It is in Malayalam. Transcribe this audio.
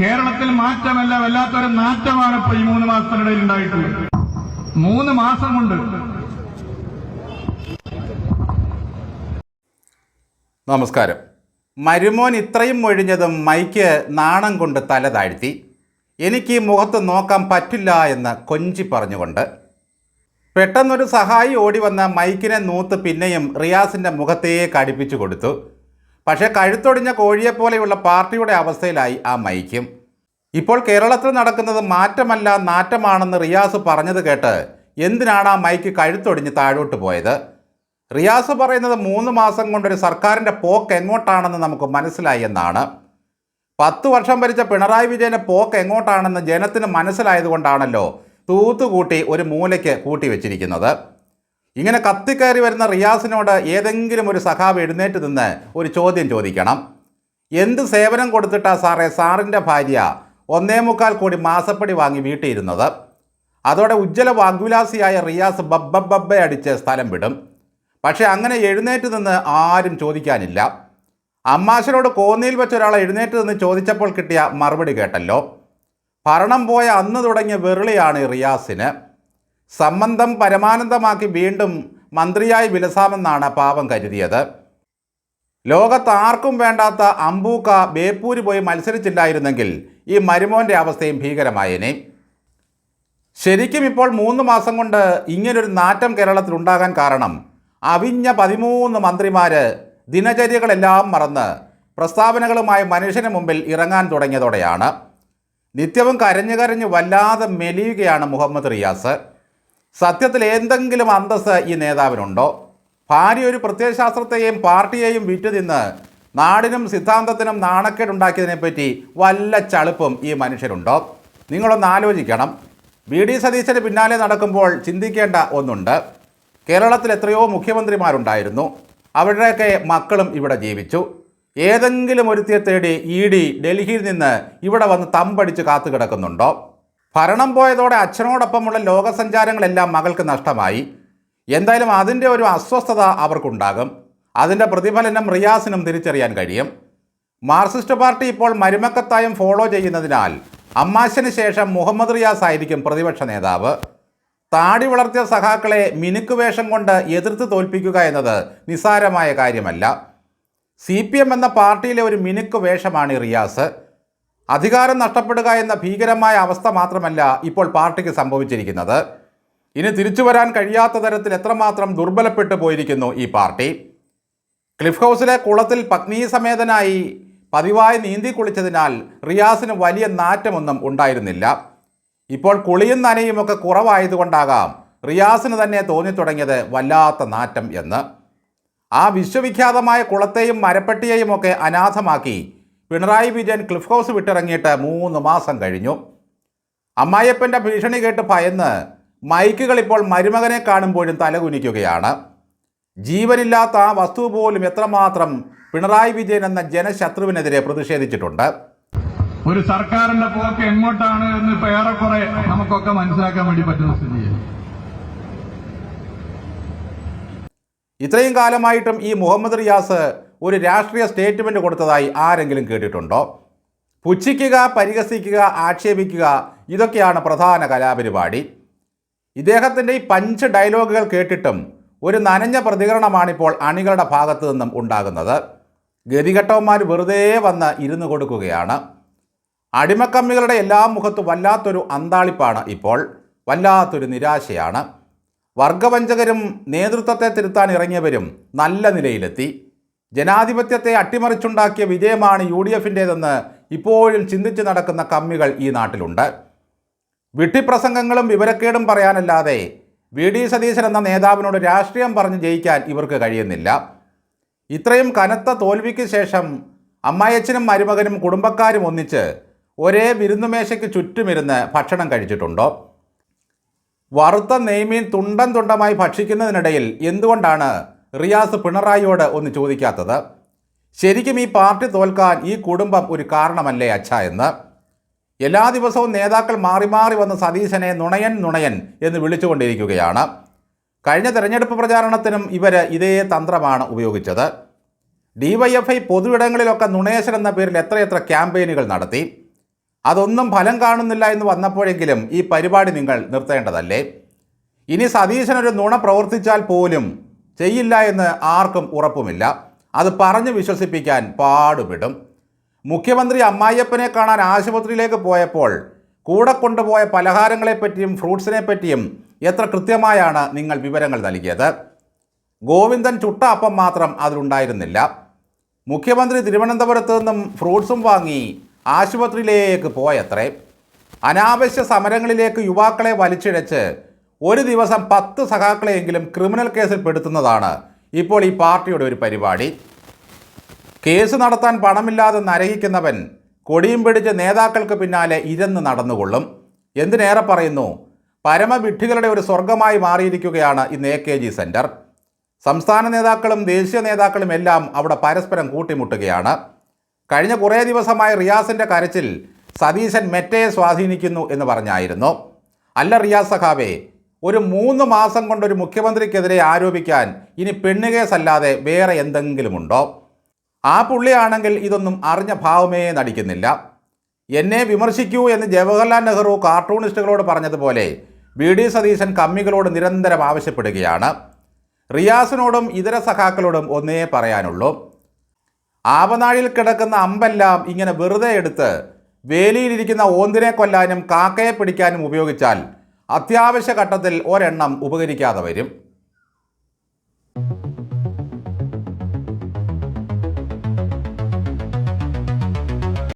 കേരളത്തിൽ മാറ്റമല്ല, വല്ലാത്തൊരു നാറ്റമാണ് ഇപ്പൊ ഈ 3 മാസത്തിനിടയിൽ ഉണ്ടായിട്ടുള്ളത്. 3 മാസം കൊണ്ട്. നമസ്കാരം. മരുമോൻ ഇത്രയും ഒഴിഞ്ഞതും മൈക്ക് നാണം കൊണ്ട് തല താഴ്ത്തി. എനിക്ക് ഈ മുഖത്ത് നോക്കാൻ പറ്റില്ല എന്ന് കൊഞ്ചി പറഞ്ഞുകൊണ്ട് പെട്ടെന്നൊരു സഹായി ഓടി വന്ന മൈക്കിനെ നൂത്ത് പിന്നെയും റിയാസിൻ്റെ മുഖത്തേക്ക് അടുപ്പിച്ചു കൊടുത്തു. പക്ഷേ കഴുത്തൊടിഞ്ഞ കോഴിയെപ്പോലെയുള്ള പാർട്ടിയുടെ അവസ്ഥയിലായി ആ മൈക്കും. ഇപ്പോൾ കേരളത്തിൽ നടക്കുന്നത് മാറ്റമല്ല നാറ്റമാണെന്ന് റിയാസ് പറഞ്ഞത് കേട്ട് എന്തിനാണ് ആ മൈക്ക് കഴുത്തൊടിഞ്ഞ് താഴോട്ട് പോയത്? റിയാസ് പറയുന്നത് 3 മാസം കൊണ്ടൊരു സർക്കാരിൻ്റെ പോക്ക് എങ്ങോട്ടാണെന്ന് നമുക്ക് മനസ്സിലായി എന്നാണ്. 10 വർഷം ഭരിച്ച പിണറായി വിജയൻ്റെ പോക്ക് എങ്ങോട്ടാണെന്ന് ജനത്തിന് മനസ്സിലായതുകൊണ്ടാണല്ലോ തൂത്തുകൂട്ടി ഒരു മൂലയ്ക്ക് കൂട്ടി വെച്ചിരിക്കുന്നത്. ഇങ്ങനെ കത്തിക്കയറി വരുന്ന റിയാസിനോട് ഏതെങ്കിലും ഒരു സഖാവ് എഴുന്നേറ്റ് നിന്ന് ഒരു ചോദ്യം ചോദിക്കണം. എന്ത് സേവനം കൊടുത്തിട്ടാ സാറേ സാറിൻ്റെ ഭാര്യ 1.25 കോടി മാസപ്പടി വാങ്ങി വീട്ടിയിരുന്നത്? അതോടെ ഉജ്ജ്വല വാഗ്വിലാസിയായ റിയാസ് ബബ്ബ അടിച്ച് സ്ഥലം വിടും. പക്ഷേ അങ്ങനെ എഴുന്നേറ്റ് നിന്ന് ആരും ചോദിക്കാനില്ല. അമ്മാശനോട് കോന്നിയിൽ വെച്ച് ഒരാളെ എഴുന്നേറ്റ് നിന്ന് ചോദിച്ചപ്പോൾ കിട്ടിയ മറുപടി കേട്ടല്ലോ. ഭരണം പോയ അന്ന് തുടങ്ങിയ വെറുളിയാണ് റിയാസിന്. സംബന്ധം പരമാനന്ദമാക്കി വീണ്ടും മന്ത്രിയായി വിലസാമെന്നാണ് പാവം കരുതിയത്. ലോകത്ത് ആർക്കും വേണ്ടാത്ത അമ്പൂക്ക ബേപ്പൂര് പോയി മത്സരിച്ചില്ലായിരുന്നെങ്കിൽ ഈ മരുമോൻ്റെ അവസ്ഥയും ഭീകരമായേനെ. ശരിക്കും ഇപ്പോൾ 3 മാസം കൊണ്ട് ഇങ്ങനൊരു നാറ്റം കേരളത്തിൽ ഉണ്ടാകാൻ കാരണം അവിഞ്ഞ 13 മന്ത്രിമാർ ദിനചര്യകളെല്ലാം മറന്ന് പ്രസ്താവനകളുമായി മനുഷ്യന് മുമ്പിൽ ഇറങ്ങാൻ തുടങ്ങിയതോടെയാണ്. നിത്യവും കരഞ്ഞു വല്ലാതെ മെലിയുകയാണ് മുഹമ്മദ് റിയാസ്. സത്യത്തിൽ എന്തെങ്കിലും അന്തസ്സ് ഈ നേതാവിനുണ്ടോ? ഭാര്യ ഒരു പ്രത്യയശാസ്ത്രത്തെയും പാർട്ടിയെയും വിറ്റുതിന്ന് നാടിനും സിദ്ധാന്തത്തിനും നാണക്കേടുണ്ടാക്കിയതിനെപ്പറ്റി വല്ല ചളുപ്പും ഈ മനുഷ്യരുണ്ടോ? നിങ്ങളൊന്ന് ആലോചിക്കണം. വി ഡി സതീശന് പിന്നാലെ നടക്കുമ്പോൾ ചിന്തിക്കേണ്ട ഒന്നുണ്ട്. കേരളത്തിൽ എത്രയോ മുഖ്യമന്ത്രിമാരുണ്ടായിരുന്നു. അവരുടെയൊക്കെ മക്കളും ഇവിടെ ജീവിച്ചു. ഏതെങ്കിലും ഒരുത്തിയെ തേടി ED ഡൽഹിയിൽ നിന്ന് ഇവിടെ വന്ന് തമ്പടിച്ച് കാത്തു കിടക്കുന്നുണ്ടോ? ഭരണം പോയതോടെ അച്ഛനോടൊപ്പമുള്ള ലോകസഞ്ചാരങ്ങളെല്ലാം മകൾക്ക് നഷ്ടമായി. എന്തായാലും അതിൻ്റെ ഒരു അസ്വസ്ഥത അവർക്കുണ്ടാകും. അതിൻ്റെ പ്രതിഫലനം റിയാസിനും തിരിച്ചറിയാൻ കഴിയും. മാർക്സിസ്റ്റ് പാർട്ടി ഇപ്പോൾ മരുമക്കത്തായം ഫോളോ ചെയ്യുന്നതിനാൽ അമ്മാശന് ശേഷം മുഹമ്മദ് റിയാസ് ആയിരിക്കും പ്രതിപക്ഷ നേതാവ്. താടി വളർത്തിയ സഖാക്കളെ മിനുക്കുവേഷം കൊണ്ട് എതിർത്ത് തോൽപ്പിക്കുക എന്നത് നിസ്സാരമായ കാര്യമല്ല. CPM എന്ന പാർട്ടിയിലെ ഒരു മിനുക്ക് വേഷമാണ് റിയാസ്. അധികാരം നഷ്ടപ്പെടുക എന്ന ഭീകരമായ അവസ്ഥ മാത്രമല്ല ഇപ്പോൾ പാർട്ടിക്ക് സംഭവിച്ചിരിക്കുന്നത്. ഇനി തിരിച്ചു വരാൻ കഴിയാത്ത തരത്തിൽ എത്രമാത്രം ദുർബലപ്പെട്ടു പോയിരിക്കുന്നു ഈ പാർട്ടി. ക്ലിഫ് ഹൗസിലെ കുളത്തിൽ പത്നീസമേതനായി പതിവായി നീന്തി കുളിച്ചതിനാൽ റിയാസിന് വലിയ നാറ്റമൊന്നും ഉണ്ടായിരുന്നില്ല. ഇപ്പോൾ കുളിയും നനയുമൊക്കെ കുറവായതുകൊണ്ടാകാം റിയാസിന് തന്നെ തോന്നിത്തുടങ്ങിയത് വല്ലാത്ത നാറ്റം എന്ന്. ആ വിശ്വവിഖ്യാതമായ കുളത്തെയും മരപ്പെട്ടിയെയും ഒക്കെ അനാഥമാക്കി പിണറായി വിജയൻ ക്ലിഫ് ഹൗസ് വിട്ടിറങ്ങിയിട്ട് 3 മാസം കഴിഞ്ഞു. അമ്മായിയപ്പൻ്റെ ഭീഷണി കേട്ട് ഭയന്ന് മൈക്കുകൾ ഇപ്പോൾ മരുമകനെ കാണുമ്പോഴും തലകുനിക്കുകയാണ്. ജീവനില്ലാത്ത ആ വസ്തു പോലും എത്രമാത്രം പിണറായി വിജയൻ എന്ന ജനശത്രുവിനെതിരെ പ്രതിഷേധിച്ചിട്ടുണ്ട്. ഒരു സർക്കാരിന്റെ പോക്ക് എങ്ങോട്ടാണ് എന്ന് ഇപ്പൊ ഏറെക്കുറെ നമുക്കൊക്കെ മനസ്സിലാക്കാൻ വേണ്ടി പറ്റുന്ന സ്ഥിതിയാണ്. ഇത്രയും കാലമായിട്ടും ഈ മുഹമ്മദ് റിയാസ് ഒരു രാഷ്ട്രീയ സ്റ്റേറ്റ്മെൻറ്റ് കൊടുത്തതായി ആരെങ്കിലും കേട്ടിട്ടുണ്ടോ? പുച്ഛിക്കുക, പരിഹസിക്കുക, ആക്ഷേപിക്കുക, ഇതൊക്കെയാണ് പ്രധാന കലാപരിപാടി. ഇദ്ദേഹത്തിൻ്റെ ഈ പഞ്ച് ഡയലോഗുകൾ കേട്ടിട്ടും ഒരു നനഞ്ഞ പ്രതികരണമാണിപ്പോൾ അണികളുടെ ഭാഗത്തു നിന്നും ഉണ്ടാകുന്നത്. ഗതികെട്ടവന്മാർ വെറുതെ വന്ന് ഇരുന്ന് കൊടുക്കുകയാണ്. അടിമക്കമ്മികളുടെ എല്ലാ മുഖത്തും വല്ലാത്തൊരു അന്താളിപ്പാണ് ഇപ്പോൾ. വല്ലാത്തൊരു നിരാശയാണ്. വർഗവഞ്ചകരും നേതൃത്വത്തെ തിരുത്താൻ ഇറങ്ങിയവരും നല്ല നിലയിലെത്തി. ജനാധിപത്യത്തെ അട്ടിമറിച്ചുണ്ടാക്കിയ വിജയമാണ് UDFൻ്റേതെന്ന് ഇപ്പോഴും ചിന്തിച്ച് നടക്കുന്ന കമ്മികൾ ഈ നാട്ടിലുണ്ട്. വിഡ്ഢിപ്രസംഗങ്ങളും വിവരക്കേടും പറയാനല്ലാതെ VD സതീശൻ എന്ന നേതാവിനോട് രാഷ്ട്രീയം പറഞ്ഞ് ജയിക്കാൻ ഇവർക്ക് കഴിയുന്നില്ല. ഇത്രയും കനത്ത തോൽവിക്ക് ശേഷം അമ്മായച്ചനും മരുമകനും കുടുംബക്കാരും ഒന്നിച്ച് ഒരേ വിരുന്നുമേശയ്ക്ക് ചുറ്റുമിരുന്ന് ഭക്ഷണം കഴിച്ചിട്ടുണ്ടോ? വറുത്ത നെയ്മീൻ തുണ്ടമായി ഭക്ഷിക്കുന്നതിനിടയിൽ എന്തുകൊണ്ടാണ് റിയാസ് പിണറായിയോട് ഒന്ന് ചോദിക്കാത്തത്? ശരിക്കും ഈ പാർട്ടി തോൽക്കാൻ ഈ കുടുംബം ഒരു കാരണമല്ലേ അച്ഛാ എന്ന്? എല്ലാ ദിവസവും നേതാക്കൾ മാറി മാറി വന്ന് സതീശനെ നുണയൻ എന്ന് വിളിച്ചുകൊണ്ടിരിക്കുകയാണ്. കഴിഞ്ഞ തെരഞ്ഞെടുപ്പ് പ്രചാരണത്തിനും ഇവർ ഇതേ തന്ത്രമാണ് ഉപയോഗിച്ചത്. DYFI പൊതുവിടങ്ങളിലൊക്കെ നുണേശൻ എന്ന പേരിൽ എത്രയെത്ര ക്യാമ്പയിനുകൾ നടത്തി. അതൊന്നും ഫലം കാണുന്നില്ല എന്ന് വന്നപ്പോഴെങ്കിലും ഈ പരിപാടി നിങ്ങൾ നിർത്തേണ്ടതല്ലേ? ഇനി സതീശനൊരു നുണ പ്രവർത്തിച്ചാൽ പോലും ചെയ്യില്ല എന്ന് ആർക്കും ഉറപ്പുമില്ല. അത് പറഞ്ഞ് വിശ്വസിപ്പിക്കാൻ പാടുപെടും. മുഖ്യമന്ത്രി അമ്മായിയപ്പനെ കാണാൻ ആശുപത്രിയിലേക്ക് പോയപ്പോൾ കൂടെ കൊണ്ടുപോയ പലഹാരങ്ങളെപ്പറ്റിയും ഫ്രൂട്ട്സിനെ പറ്റിയും എത്ര കൃത്യമായാണ് നിങ്ങൾ വിവരങ്ങൾ നൽകിയത്. ഗോവിന്ദൻ ചുട്ട അപ്പം മാത്രം അതിലുണ്ടായിരുന്നില്ല. മുഖ്യമന്ത്രി തിരുവനന്തപുരത്ത് നിന്നും ഫ്രൂട്ട്സും വാങ്ങി ആശുപത്രിയിലേക്ക് പോയത്രേ. അനാവശ്യ സമരങ്ങളിലേക്ക് യുവാക്കളെ വലിച്ചിഴച്ച് ഒരു ദിവസം 10 സഖാക്കളെയെങ്കിലും ക്രിമിനൽ കേസിൽ പെടുത്തുന്നതാണ് ഇപ്പോൾ ഈ പാർട്ടിയുടെ ഒരു പരിപാടി. കേസ് നടത്താൻ പണമില്ലാതെ നരകിക്കുന്നവൻ കൊടിയും പിടിച്ച് നേതാക്കൾക്ക് പിന്നാലെ ഇരന്ന് നടന്നുകൊള്ളും. എന്തിനേറെ പറയുന്നു, പരമവിഡ്ഢികളുടെ ഒരു സ്വർഗമായി മാറിയിരിക്കുകയാണ് ഇന്ന് AKG സെൻറ്റർ. സംസ്ഥാന നേതാക്കളും ദേശീയ നേതാക്കളും എല്ലാം അവിടെ പരസ്പരം കൂട്ടിമുട്ടുകയാണ്. കഴിഞ്ഞ കുറേ ദിവസമായി റിയാസിൻ്റെ കരച്ചിൽ സതീശൻ മെറ്റയെ സ്വാധീനിക്കുന്നു എന്ന് പറഞ്ഞായിരുന്നു. അല്ല റിയാസ് സഖാവേ, ഒരു 3 മാസം കൊണ്ടൊരു മുഖ്യമന്ത്രിക്കെതിരെ ആരോപിക്കാൻ ഇനി പെണ്ണുകേസല്ലാതെ വേറെ എന്തെങ്കിലുമുണ്ടോ? ആ പുള്ളിയാണെങ്കിൽ ഇതൊന്നും അറിഞ്ഞ ഭാവമേ നടിക്കുന്നില്ല. എന്നെ വിമർശിക്കൂ എന്ന് ജവഹർലാൽ നെഹ്റു കാർട്ടൂണിസ്റ്റുകളോട് പറഞ്ഞതുപോലെ VD സതീശൻ കമ്മികളോട് നിരന്തരം ആവശ്യപ്പെടുകയാണ്. റിയാസിനോടും ഇതര സഖാക്കളോടും ഒന്നേ പറയാനുള്ളൂ, ആവനാഴിയിൽ കിടക്കുന്ന അമ്പെല്ലാം ഇങ്ങനെ വെറുതെ എടുത്ത് വേലിയിലിരിക്കുന്ന ഓന്തിനെ കൊല്ലാനും കാക്കയെ പിടിക്കാനും ഉപയോഗിച്ചാൽ അത്യാവശ്യ ഘട്ടത്തിൽ ഒരെണ്ണം ഉപകരിക്കാതെ വരും.